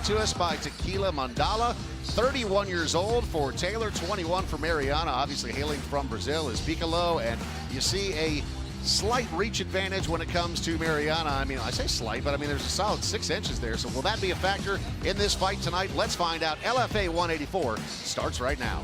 brought to us by Tequila Mandala. 31 years old for Taylor, 21 for Mariana. Obviously hailing from Brazil is Piccolo, and you see a slight reach advantage when it comes to Mariana. I mean, I say slight, but I mean there's a solid 6 inches there. So will that be a factor in this fight tonight? Let's find out. LFA 184 starts right now.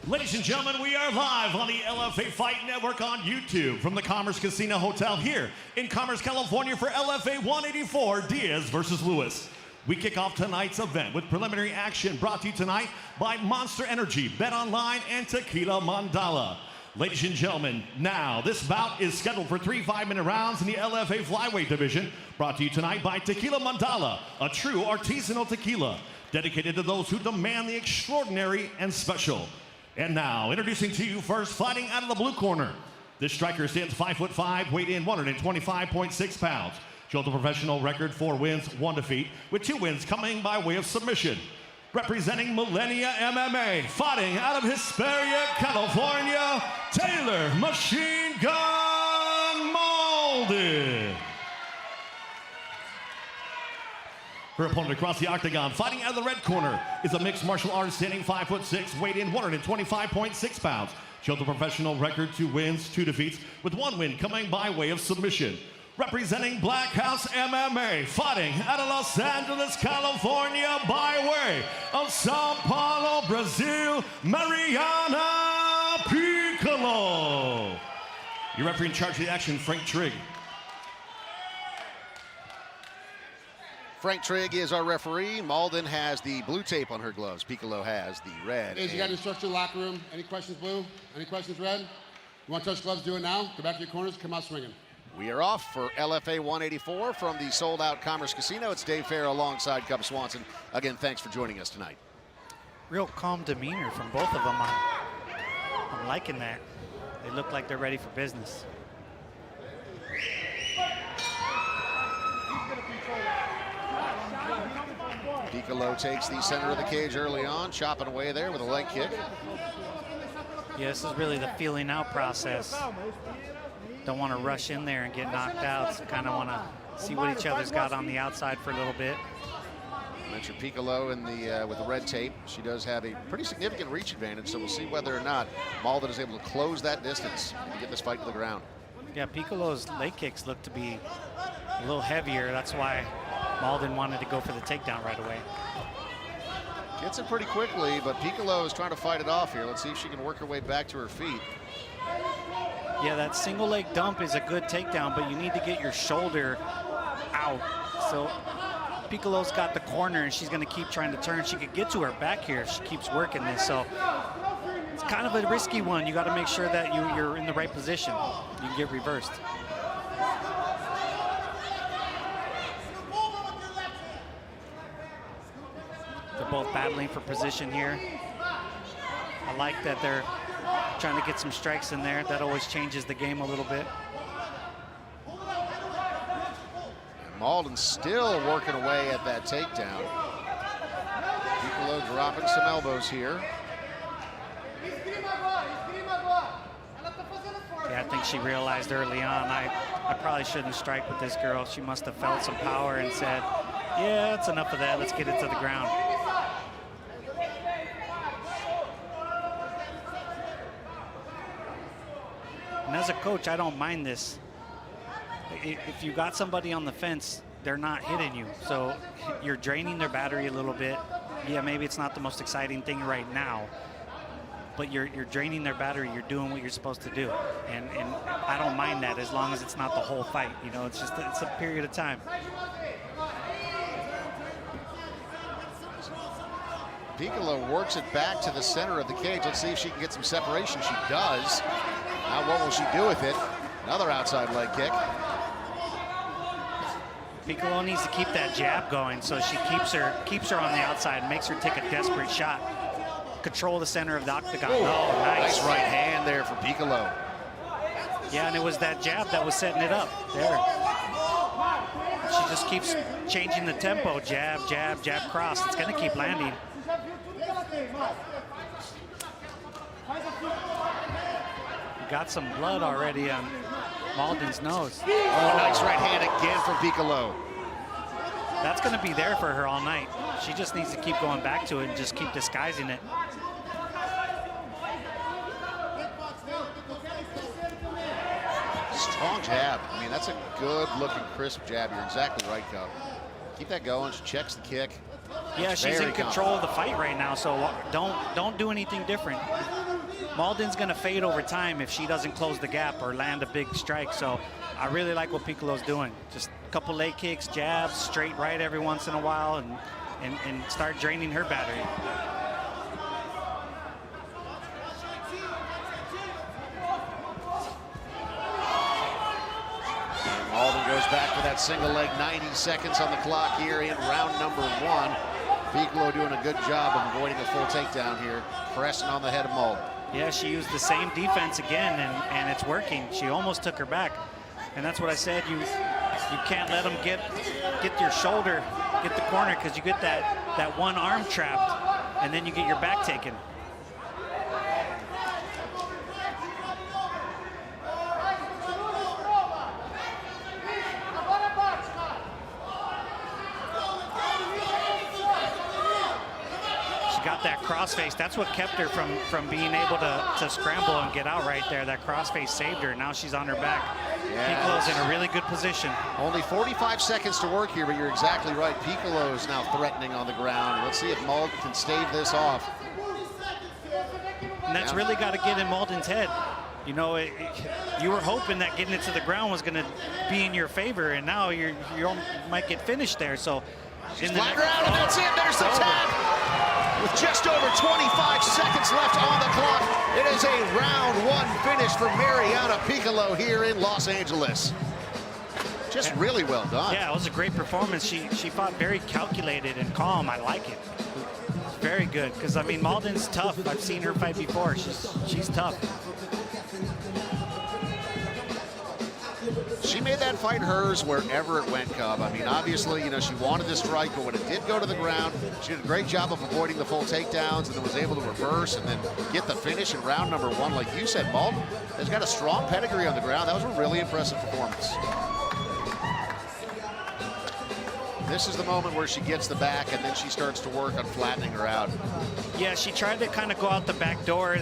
Ladies and gentlemen, we are live on the LFA Fight Network on YouTube from the Commerce Casino Hotel here in Commerce, California for LFA 184, Diaz versus Lewis. We kick off tonight's event with preliminary action brought to you tonight by Monster Energy, Bet Online, and Tequila Mandala. Ladies and gentlemen, now this bout is scheduled for 3 5-minute rounds in the LFA Flyweight division, brought to you tonight by Tequila Mandala, a true artisanal tequila dedicated to those who demand the extraordinary and special. And now, introducing to you first, fighting out of the blue corner. This striker stands 5'5", weighed in 125.6 pounds. Holds a professional record, 4 wins, 1 defeat, with 2 wins coming by way of submission. Representing Millennia MMA, fighting out of Hesperia, California, Taylor Machine Gun Mauldin. Her opponent across the octagon, fighting out of the red corner, is a mixed martial artist standing 5'6", weighed in 125.6 pounds. She holds a professional record, 2 wins, 2 defeats, with 1 win coming by way of submission. Representing Black House MMA, fighting out of Los Angeles, California, by way of Sao Paulo, Brazil, Mariana Piccolo. Your referee in charge of the action, Frank Trigg. Frank Trigg is our referee. Mauldin has the blue tape on her gloves. Piccolo has the red. Hey, you got to instruct your locker room. Any questions, blue? Any questions, red? You want to touch gloves? Do it now. Go back to your corners. Come out swinging. We are off for LFA 184 from the sold-out Commerce Casino. It's Dave Fair alongside Cub Swanson. Again, thanks for joining us tonight. Real calm demeanor from both of them. I'm liking that. They look like they're ready for business. Piccolo takes the center of the cage early on, chopping away there with a leg kick. Yeah, this is really the feeling out process. Don't want to rush in there and get knocked out. So kind of want to see what each other's got on the outside for a little bit. I mentioned Piccolo in the with the red tape. She does have a pretty significant reach advantage, so we'll see whether or not Mauldin is able to close that distance and get this fight to the ground. Yeah, Piccolo's leg kicks look to be a little heavier. That's why Mauldin wanted to go for the takedown right away. Gets it pretty quickly, but Piccolo is trying to fight it off here. Let's see if she can work her way back to her feet. Yeah, that single leg dump is a good takedown, but you need to get your shoulder out. So Piccolo's got the corner, and she's going to keep trying to turn. She could get to her back here if she keeps working this. So it's kind of a risky one. You got to make sure that you're in the right position. You can get reversed. They're both battling for position here. I like that they're trying to get some strikes in there. That always changes the game a little bit. Mauldin still working away at that takedown. Piccolo dropping some elbows here. Yeah, I think she realized early on, I probably shouldn't strike with this girl. She must have felt some power and said, yeah, that's enough of that. Let's get it to the ground. And as a coach, I don't mind this. If you got somebody on the fence, they're not hitting you. So you're draining their battery a little bit. Yeah, maybe it's not the most exciting thing right now, but you're draining their battery. You're doing what you're supposed to do. And I don't mind that as long as it's not the whole fight. You know, it's a period of time. Piccolo works it back to the center of the cage. Let's see if she can get some separation. She does. Now what will she do with it? Another outside leg kick. Piccolo needs to keep that jab going, so she keeps her on the outside, makes her take a desperate shot. Control the center of the octagon. Ooh, oh, nice right hand there for Piccolo. Yeah, and it was that jab that was setting it up there. She just keeps changing the tempo. Jab, jab, jab, cross. It's going to keep landing. Got some blood already on Mauldin's nose. Oh, nice right hand again from Piccolo. That's going to be there for her all night. She just needs to keep going back to it and just keep disguising it. Strong jab. I mean, that's a good-looking, crisp jab. You're exactly right, Cub. Keep that going. She checks the kick. Yeah, she's in control of the fight right now, so don't do anything different. Mauldin's going to fade over time if she doesn't close the gap or land a big strike. So I really like what Piccolo's doing. Just a couple leg kicks, jabs, straight right every once in a while, and start draining her battery. Mauldin goes back for that single leg. 90 seconds on the clock here in round number 1. Piccolo doing a good job of avoiding a full takedown here, pressing on the head of Mauldin. Yeah, she used the same defense again, and it's working. She almost took her back. And that's what I said, you can't let them get your shoulder, get the corner, because you get that one arm trapped, and then you get your back taken. Got that crossface. That's what kept her from being able to scramble and get out right there. That crossface saved her. Now she's on her back. Yeah, Piccolo's in a really good position. Only 45 seconds to work here, but you're exactly right. Piccolo is now threatening on the ground. Let's see if Mauldin can stave this off. And that's really got to get in Mauldin's head. You know, you were hoping that getting it to the ground was going to be in your favor, and now you might get finished there. So she's flat ground, and that's it. There's the tap. With just over 25 seconds left on the clock, it is a round 1 finish for Mariana Piccolo here in Los Angeles. Just really well done. Yeah, it was a great performance. She fought very calculated and calm. I like it. Very good, because I mean, Mauldin's tough. I've seen her fight before. She's tough. She made that fight hers wherever it went, Cub. I mean, obviously, you know, she wanted to strike, but when it did go to the ground, she did a great job of avoiding the full takedowns and then was able to reverse and then get the finish in round number 1. Like you said, Mauldin has got a strong pedigree on the ground. That was a really impressive performance. This is the moment where she gets the back and then she starts to work on flattening her out. Yeah, she tried to kind of go out the back door.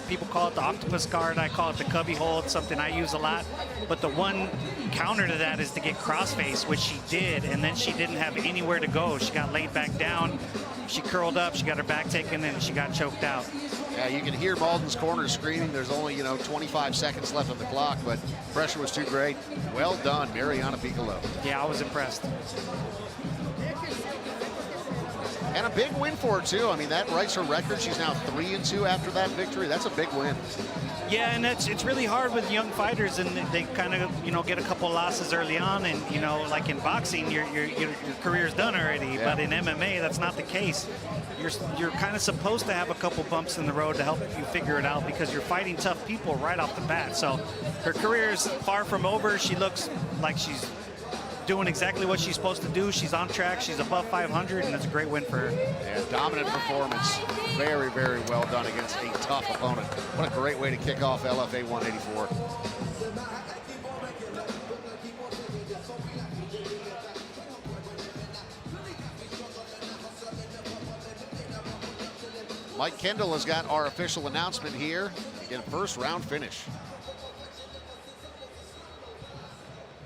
People call it the octopus guard. I call it the cubby hole. It's something I use a lot. But the one counter to that is to get crossface, which she did, and then she didn't have anywhere to go. She got laid back down. She curled up. She got her back taken, and she got choked out. Yeah, you can hear Mauldin's corner screaming. There's only, 25 seconds left on the clock, but pressure was too great. Well done, Mariana Piccolo. Yeah, I was impressed. And a big win for her, too. I mean, that writes her record. She's now 3-2 after that victory. That's a big win. Yeah, and it's really hard with young fighters, and they kind of, get a couple losses early on, and, like in boxing, your career's done already. Yeah. But in MMA, that's not the case. You're kind of supposed to have a couple bumps in the road to help you figure it out because you're fighting tough people right off the bat. So her career is far from over. She looks like she's doing exactly what she's supposed to do. She's on track. She's above 500, and it's a great win for her. Yeah, dominant performance. Very, very well done against a tough opponent. What a great way to kick off LFA 184. Mike Kendall has got our official announcement here. Again, first round finish.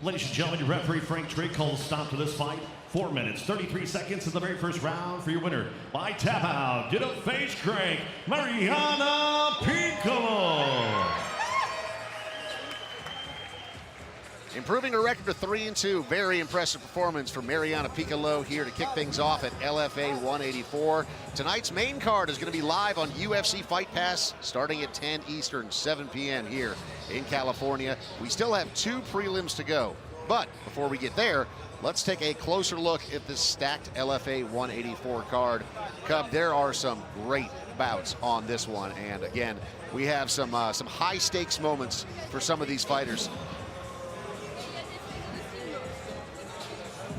Ladies and gentlemen, your referee Frank Drake calls stop to this fight. 4 minutes, 33 seconds in the very first round for your winner. By tap out, did a face crank, Mariana Piccolo. Improving her record to 3-2. Very impressive performance for Mariana Piccolo here to kick things off at LFA 184. Tonight's main card is going to be live on UFC Fight Pass starting at 10 Eastern, 7 p.m. here in California. We still have 2 prelims to go. But before we get there, let's take a closer look at this stacked LFA 184 card. Cub, there are some great bouts on this one. And again, we have some high stakes moments for some of these fighters.